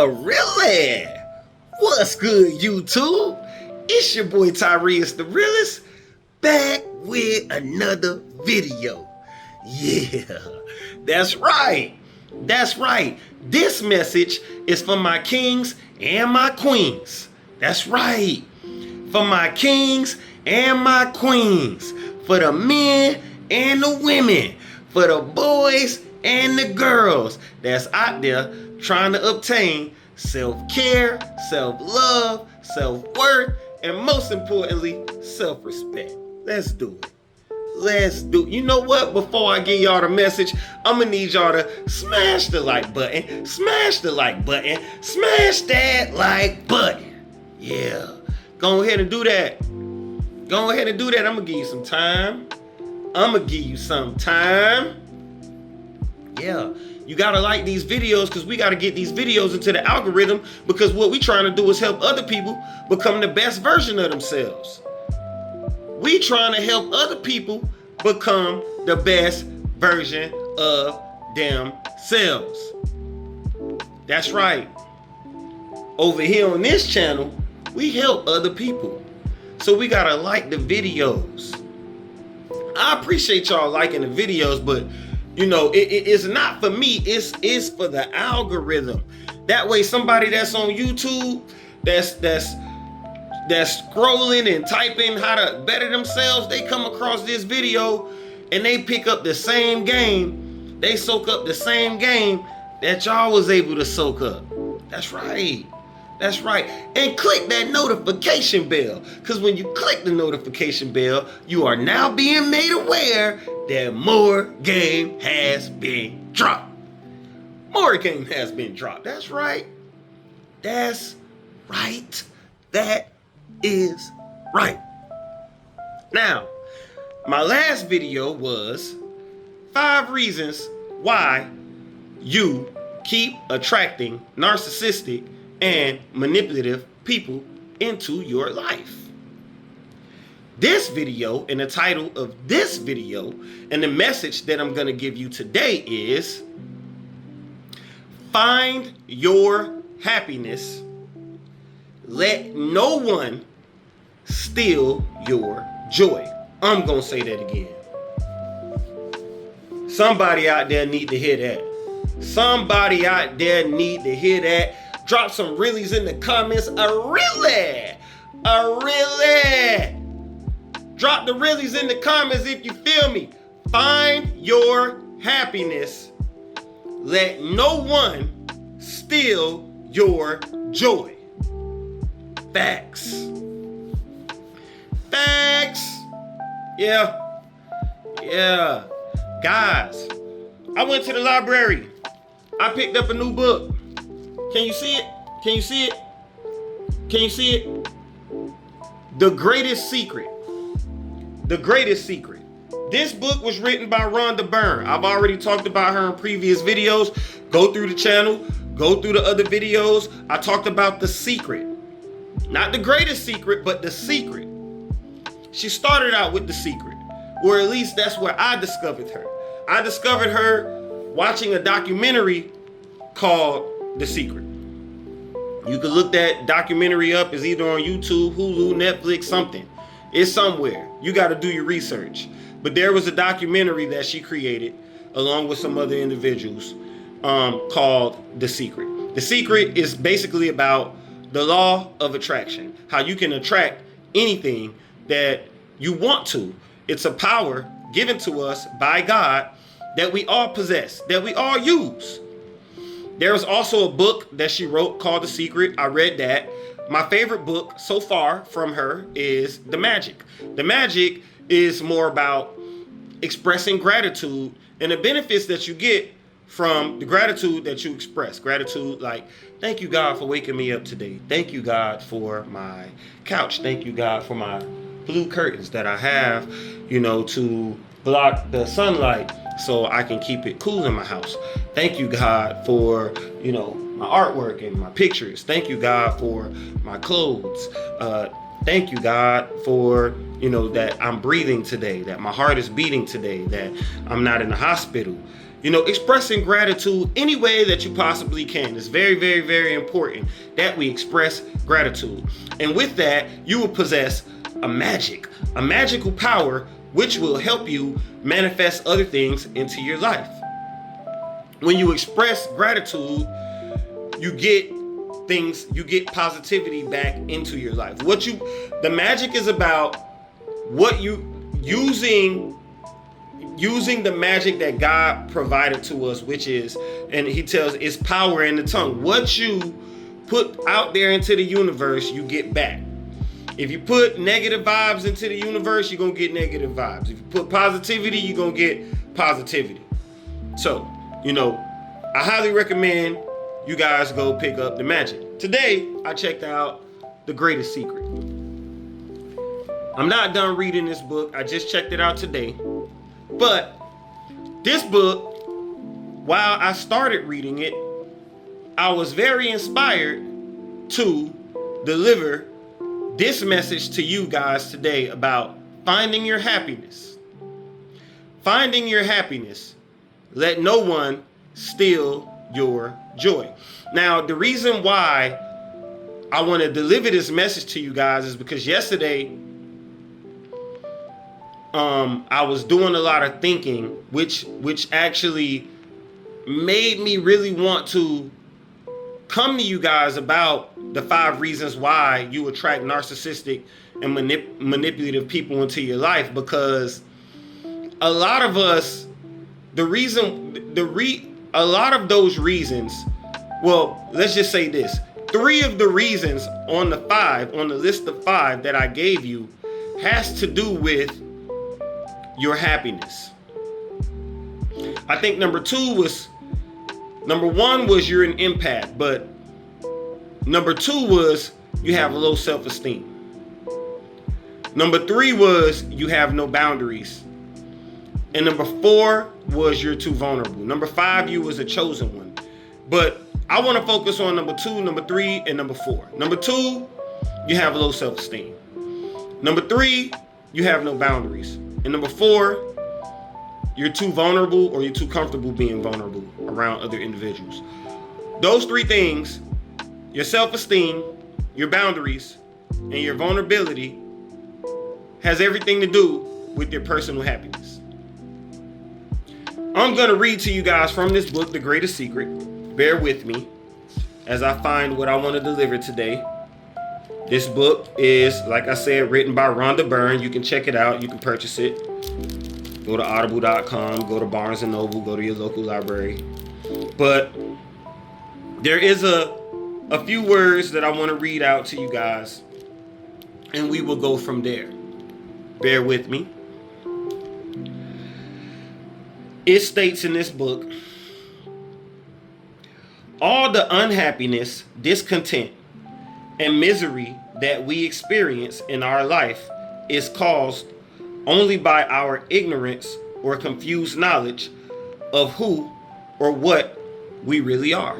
Really? What's good, YouTube? It's your boy Tyrias the Realist, back with another video. Yeah, that's right. That's right. This message is for my kings and my queens. That's right. For my kings and my queens. For the men and the women. For the boys and the girls that's out there trying to obtain self-care, self-love, self-worth, and most importantly, self-respect. Let's do it. Let's do it. You know what? Before I give y'all the message, I'm gonna need y'all to smash the like button. Smash the like button. Smash that like button. Yeah. Go ahead and do that. Go ahead and do that. I'm gonna give you some time. Yeah. You gotta like these videos because we gotta get these videos into the algorithm, because what we trying to do is help other people become the best version of themselves. We trying to help other people become the best version of themselves. That's right. Over here on this channel, we help other people. So we gotta like the videos. I appreciate y'all liking the videos, but you know, it's not for me, it's for the algorithm. That way somebody that's on YouTube, that's scrolling and typing how to better themselves, they come across this video and they pick up the same game. They soak up the same game that y'all was able to soak up. That's right. That's right. And click that notification bell, because when you click the notification bell, you are now being made aware that more game has been dropped. More game has been dropped. That's right. That's right. That is right. Now, my last video was 5 reasons why you keep attracting narcissistic and manipulative people into your life. This video, and the title of this video, and the message that I'm going to give you today is: find your happiness. Let no one steal your joy. I'm going to say that again. Somebody out there need to hear that. Somebody out there need to hear that. Drop some reallys in the comments. A really. Drop the reallys in the comments if you feel me. Find your happiness. Let no one steal your joy. Facts. Yeah. Guys, I went to the library. I picked up a new book. Can you see it? The Greatest Secret. This book was written by Rhonda Byrne. I've already talked about her in previous videos. Go through the channel. Go through the other videos. I talked about The Secret. Not The Greatest Secret, but The Secret. She started out with The Secret, or at least that's where I discovered her. I discovered her watching a documentary called The Secret. You can look that documentary up. It's either on YouTube, Hulu, Netflix, something. It's somewhere. You got to do your research. But there was a documentary that she created along with some other individuals called The Secret. The Secret is basically about the law of attraction. How you can attract anything that you want to. It's a power given to us by God that we all possess, that we all use. There was also a book that she wrote called The Secret. I read that. My favorite book so far from her is The Magic. The Magic is more about expressing gratitude and the benefits that you get from the gratitude that you express. Gratitude like, thank you, God, for waking me up today. Thank you, God, for my couch. Thank you, God, for my blue curtains that I have, to block the sunlight so I can keep it cool in my house. Thank you, God, for, my artwork and my pictures. Thank you, God, for my clothes. Thank you, God, for, that I'm breathing today, that my heart is beating today, that I'm not in the hospital. Expressing gratitude any way that you possibly can. It's very, very, very important that we express gratitude. And with that, you will possess a magical power, which will help you manifest other things into your life. When you express gratitude, you get positivity back into your life. The magic is about using the magic that God provided to us, which is, and he tells, is power in the tongue. What you put out there into the universe, you get back. If you put negative vibes into the universe, you're going to get negative vibes. If you put positivity, you're going to get positivity. So, I highly recommend you guys go pick up the magic. Today, I checked out The Greatest Secret. I'm not done reading this book. I just checked it out today. But this book, while I started reading it, I was very inspired to deliver this message to you guys today about finding your happiness. Finding your happiness. Let no one steal your joy. Now, the reason why I want to deliver this message to you guys is because yesterday, I was doing a lot of thinking, which actually made me really want to come to you guys about the 5 reasons why you attract narcissistic and manipulative people into your life. Because a lot of us, a lot of those reasons, well, let's just say this. 3 of the reasons on the list of 5 that I gave you has to do with your happiness. I think number 1 was you're an empath, but number 2 was you have low self-esteem. Number 3 was you have no boundaries. And number 4 was you're too vulnerable. Number 5, you was a chosen one. But I want to focus on number 2, number 3, and number 4. Number 2, you have low self-esteem. Number 3, you have no boundaries. And number 4, you're too vulnerable, or you're too comfortable being vulnerable around other individuals. Those 3 things, your self-esteem, your boundaries, and your vulnerability, has everything to do with your personal happiness. I'm going to read to you guys from this book, The Greatest Secret. Bear with me as I find what I want to deliver today. This book is, like I said, written by Rhonda Byrne. You can check it out. You can purchase it. Go to audible.com, go to Barnes & Noble, go to your local library. But there is a few words that I want to read out to you guys, and we will go from there. Bear with me. It states in this book, all the unhappiness, discontent, and misery that we experience in our life is caused only by our ignorance or confused knowledge of who or what we really are.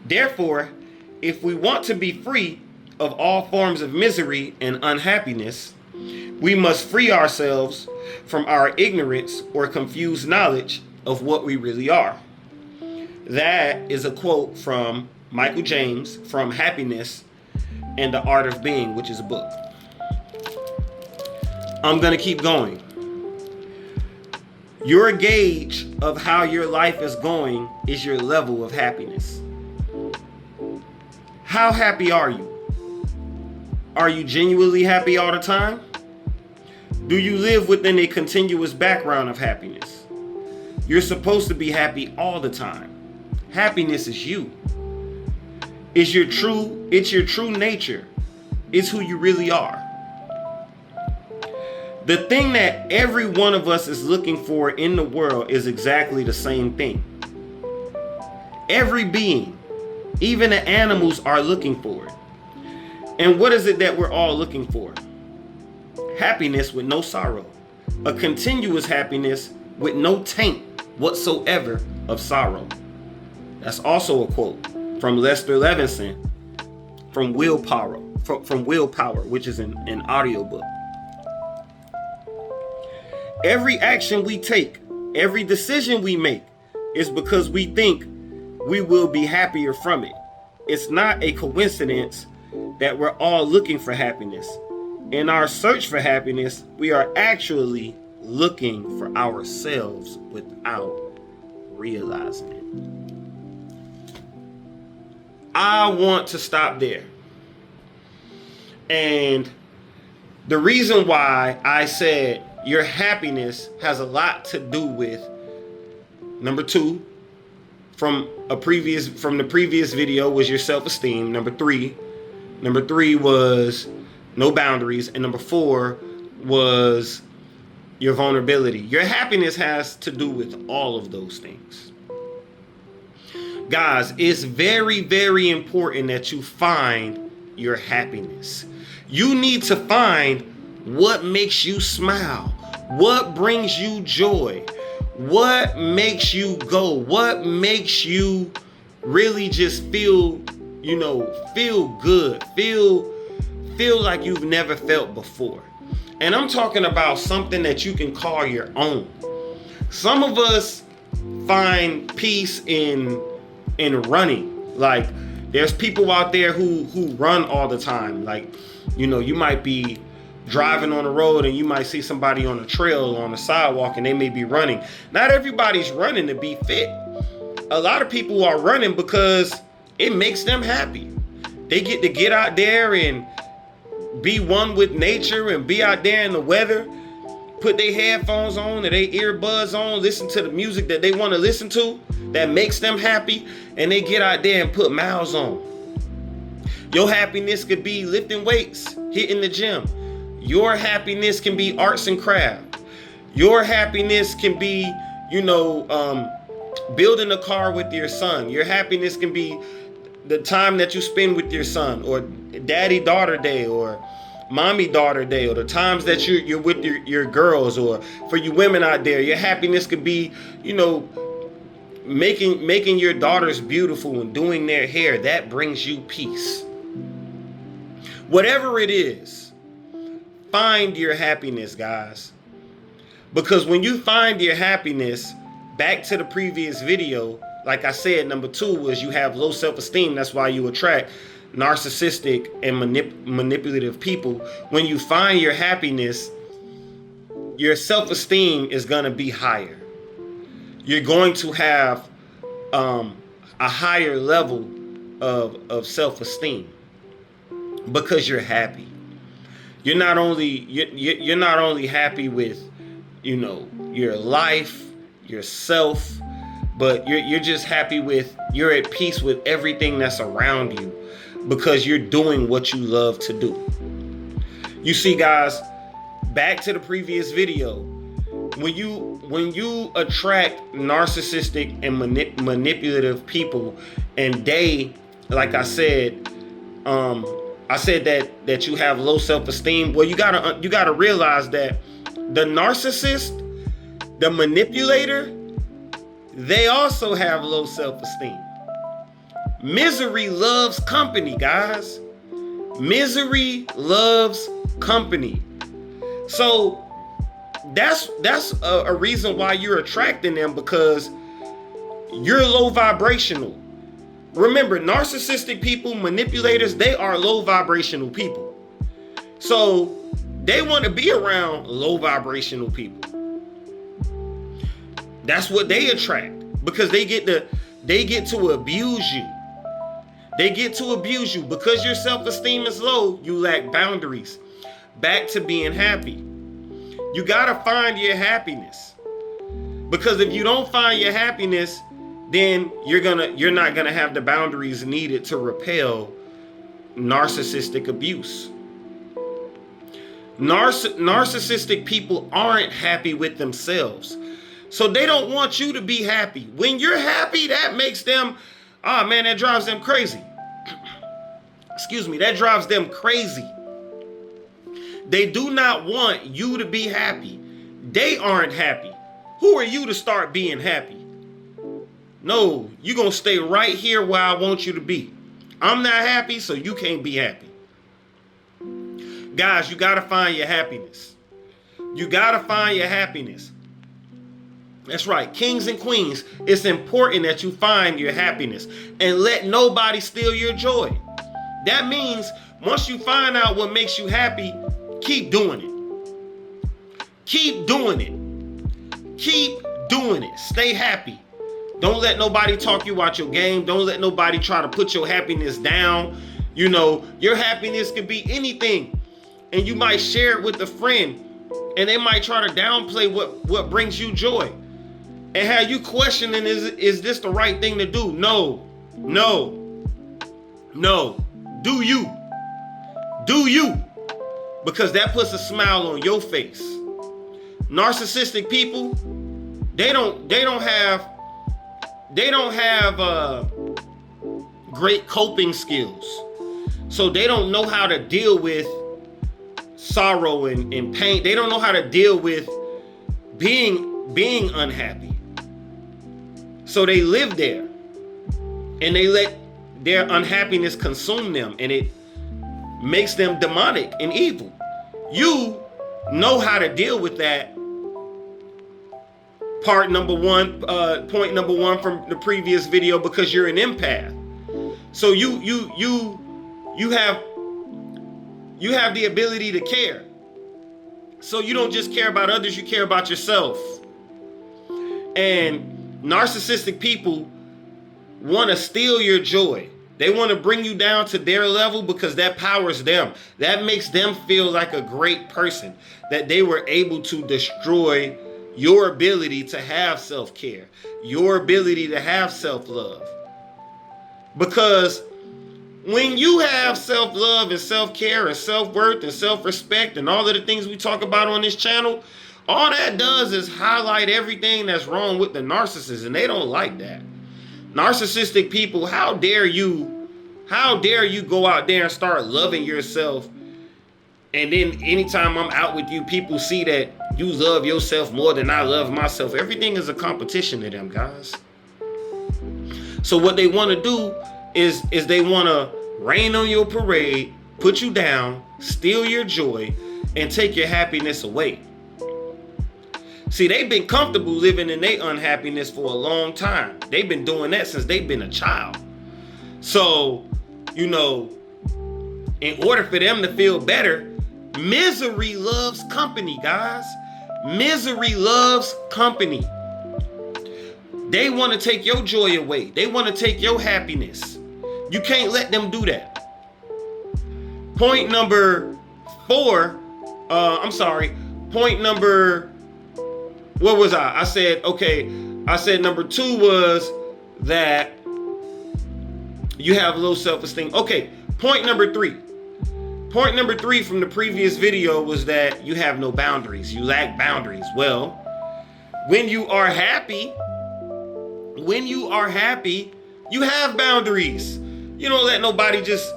Therefore, if we want to be free of all forms of misery and unhappiness, we must free ourselves from our ignorance or confused knowledge of what we really are. That is a quote from Michael James from Happiness and the Art of Being, which is a book. I'm going to keep going. Your gauge of how your life is going is your level of happiness. How happy are you? Are you genuinely happy all the time? Do you live within a continuous background of happiness? You're supposed to be happy all the time. Happiness is you. It's your true nature. It's who you really are. The thing that every one of us is looking for in the world is exactly the same thing. Every being, even the animals, are looking for it. And what is it that we're all looking for? Happiness with no sorrow. A continuous happiness with no taint whatsoever of sorrow. That's also a quote from Lester Levinson from Willpower, which is an audiobook. Every action we take Every decision we make is because we think we will be happier from it. It's not a coincidence that we're all looking for happiness. In our search for happiness, we are actually looking for ourselves without realizing it. I want to stop there. And the reason why I said your happiness has a lot to do with, number two, from the previous video, was your self-esteem. Number three was no boundaries, and number four was your vulnerability. Your happiness has to do with all of those things. Guys, it's very, very important that you find your happiness. You need to find what makes you smile, what brings you joy, what makes you go, what makes you really just feel good, feel like you've never felt before. And I'm talking about something that you can call your own. Some of us find peace in running. Like, there's people out there who run all the time. Like, you might be driving on the road and you might see somebody on a trail or on the sidewalk and they may be running. Not everybody's running to be fit. A lot of people are running because it makes them happy. They get out there and be one with nature and be out there in the weather, put their headphones on or their earbuds on, listen to the music that they want to listen to that makes them happy, and they get out there and put miles on. Your happiness could be lifting weights, hitting the gym. Your happiness can be arts and craft. Your happiness can be, building a car with your son. Your happiness can be the time that you spend with your son, or daddy-daughter day, or mommy-daughter day, or the times that you're with your girls. Or for you women out there, your happiness could be, making your daughters beautiful and doing their hair. That brings you peace. Whatever it is, find your happiness, guys. Because when you find your happiness, back to the previous video, like I said, number two was you have low self-esteem. That's why you attract narcissistic and manipulative people. When you find your happiness, your self-esteem is going to be higher. You're going to have a higher level of self-esteem because you're happy. You're not only happy with, your life, yourself, but you're just happy you're at peace with everything that's around you because you're doing what you love to do. You see, guys, back to the previous video, when you attract narcissistic and manipulative people, and they, like I said that you have low self-esteem. Well, you gotta realize that the narcissist, the manipulator, they also have low self-esteem. Misery loves company, guys. Misery loves company. So that's a reason why you're attracting them, because you're low vibrational. Remember, narcissistic people, manipulators, they are low vibrational people. So they want to be around low vibrational people. That's what they attract, because they get to abuse you. They get to abuse you because your self-esteem is low. You lack boundaries. Back to being happy. You gotta find your happiness, because if you don't find your happiness, then you're not gonna have the boundaries needed to repel narcissistic abuse. Narcissistic people aren't happy with themselves, so they don't want you to be happy. When you're happy, that makes them, that drives them crazy. Excuse me, that drives them crazy. They do not want you to be happy. They aren't happy. Who are you to start being happy? No, you're going to stay right here where I want you to be. I'm not happy, so you can't be happy. Guys, you got to find your happiness. You got to find your happiness. That's right, kings and queens. It's important that you find your happiness and let nobody steal your joy. That means once you find out what makes you happy, keep doing it. Keep doing it. Keep doing it. Stay happy. Don't let nobody talk you out your game. Don't let nobody try to put your happiness down. You know, your happiness could be anything. And you might share it with a friend, and they might try to downplay what brings you joy. And have you questioning, is this the right thing to do? No. Do you. Do you. Because that puts a smile on your face. Narcissistic people, they don't have great coping skills. So they don't know how to deal with sorrow and pain. They don't know how to deal with being unhappy. So they live there and they let their unhappiness consume them, and it makes them demonic and evil. You know how to deal with that. Point number one from the previous video, because you're an empath. So you have the ability to care. So you don't just care about others, you care about yourself. And narcissistic people want to steal your joy. They want to bring you down to their level because that powers them. That makes them feel like a great person, that they were able to destroy your ability to have self-care, your ability to have self-love. Because when you have self-love and self-care and self-worth and self-respect and all of the things we talk about on this channel, all that does is highlight everything that's wrong with the narcissist, and they don't like that. Narcissistic people, how dare you go out there and start loving yourself, and then anytime I'm out with you, people see that you love yourself more than I love myself. Everything is a competition to them, guys. So what they want to do is they want to rain on your parade, put you down, steal your joy, and take your happiness away. See, they've been comfortable living in their unhappiness for a long time. They've been doing that since they've been a child. So, you know, in order for them to feel better, misery loves company, guys. Misery loves company. They want to take your joy away. They want to take your happiness. You can't let them do that. Point number what was I? I said number 2 was that you have low self-esteem. Okay, point number 3. Point number 3 from the previous video was that you have no boundaries. You lack boundaries. Well, when you are happy, you have boundaries. You don't let nobody just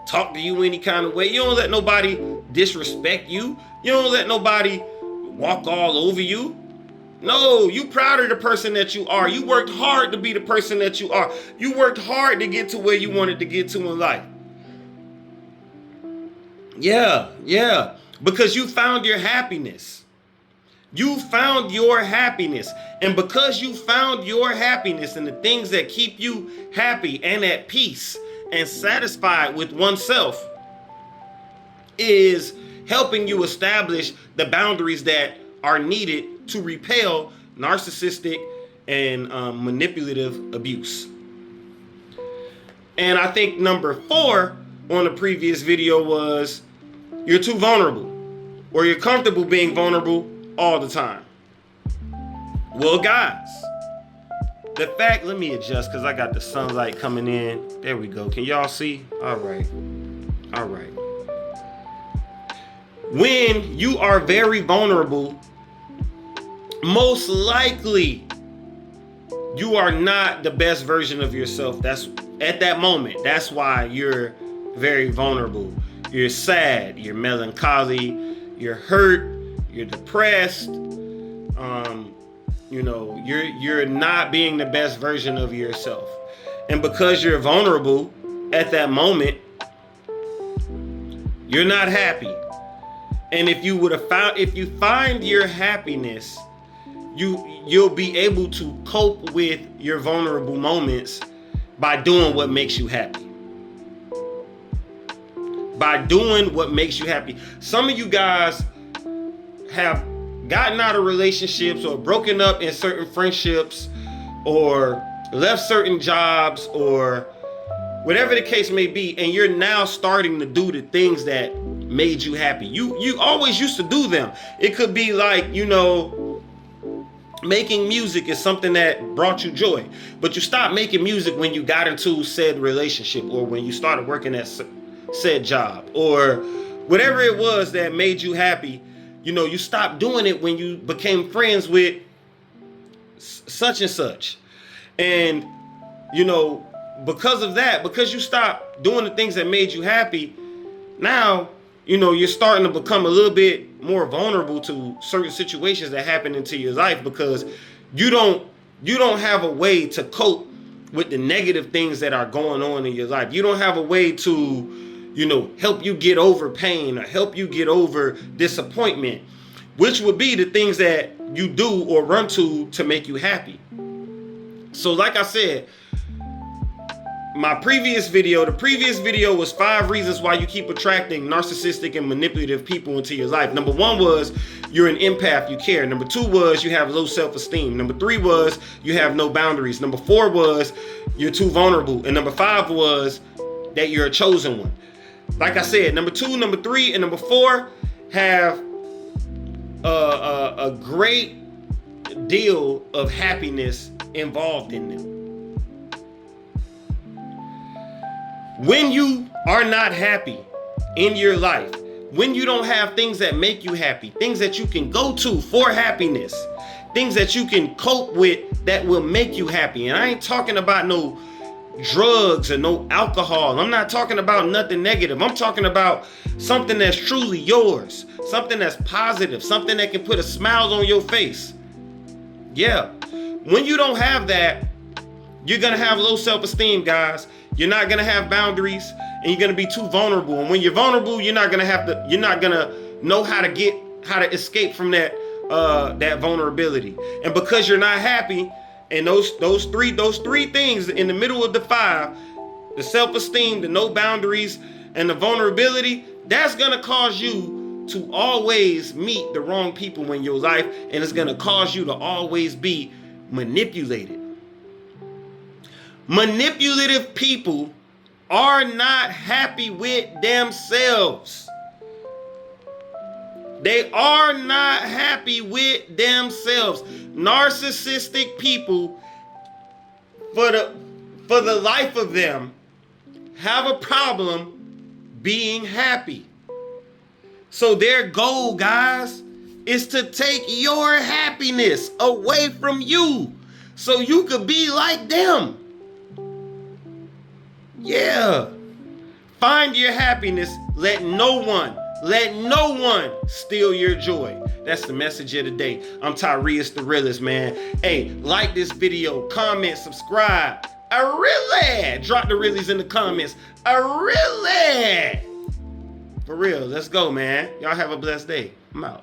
talk to you any kind of way. You don't let nobody disrespect you. You don't let nobody walk all over you. No, you proud of the person that you are. You worked hard to be the person that you are. You worked hard to get to where you wanted to get to in life. Yeah, because you found your happiness. You found your happiness. And because you found your happiness and the things that keep you happy and at peace and satisfied with oneself is helping you establish the boundaries that are needed to repel narcissistic and manipulative abuse. And I think number 4 on the previous video was you're too vulnerable, or you're comfortable being vulnerable all the time. Well, guys, let me adjust because I got the sunlight coming in. There we go. Can y'all see? All right. When you are very vulnerable, most likely you are not the best version of yourself. That's at that moment. That's why you're very vulnerable. You're sad, you're melancholy, you're hurt, you're depressed. You're not being the best version of yourself. And because you're vulnerable at that moment, you're not happy. And if you find your happiness you'll be able to cope with your vulnerable moments by doing what makes you happy. By doing what makes you happy. Some of you guys have gotten out of relationships or broken up in certain friendships or left certain jobs or whatever the case may be, and you're now starting to do the things that made you happy. You always used to do them. It could be like, making music is something that brought you joy, but you stopped making music when you got into said relationship or when you started working at said job or whatever it was that made you happy. You stopped doing it when you became friends with such and such. And, because of that, because you stopped doing the things that made you happy, now, you're starting to become a little bit more vulnerable to certain situations that happen into your life because you don't have a way to cope with the negative things that are going on in your life. You don't have a way to, help you get over pain or help you get over disappointment, which would be the things that you do or run to make you happy. So like I said, the previous video was 5 reasons why you keep attracting narcissistic and manipulative people into your life. Number 1 was you're an empath, you care. Number 2 was you have low self-esteem. Number 3 was you have no boundaries. Number 4 was you're too vulnerable. And number 5 was that you're a chosen one. Like I said, number 2, number 3, and number 4 have a great deal of happiness involved in them. When you are not happy in your life, when you don't have things that make you happy, things that you can go to for happiness, things that you can cope with that will make you happy. And I ain't talking about no drugs or no alcohol. I'm not talking about nothing negative. I'm talking about something that's truly yours, something that's positive, something that can put a smile on your face. Yeah. When you don't have that, you're going to have low self-esteem, guys. You're not going to have boundaries and you're going to be too vulnerable. And when you're vulnerable, you're not going to know how to escape from that vulnerability. And because you're not happy, and those three things in the middle of the 5, the self-esteem, the no boundaries, and the vulnerability, that's going to cause you to always meet the wrong people in your life, and it's going to cause you to always be manipulated. Manipulative people are not happy with themselves. They are not happy with themselves. Narcissistic people, for the life of them, have a problem being happy. So their goal, guys, is to take your happiness away from you so you could be like them. Yeah. Find your happiness. Let no one steal your joy. That's the message of the day. I'm Tyrias the realest, man. Hey, like this video, comment, subscribe. Drop the reallys in the comments. For real, let's go, man. Y'all have a blessed day. I'm out.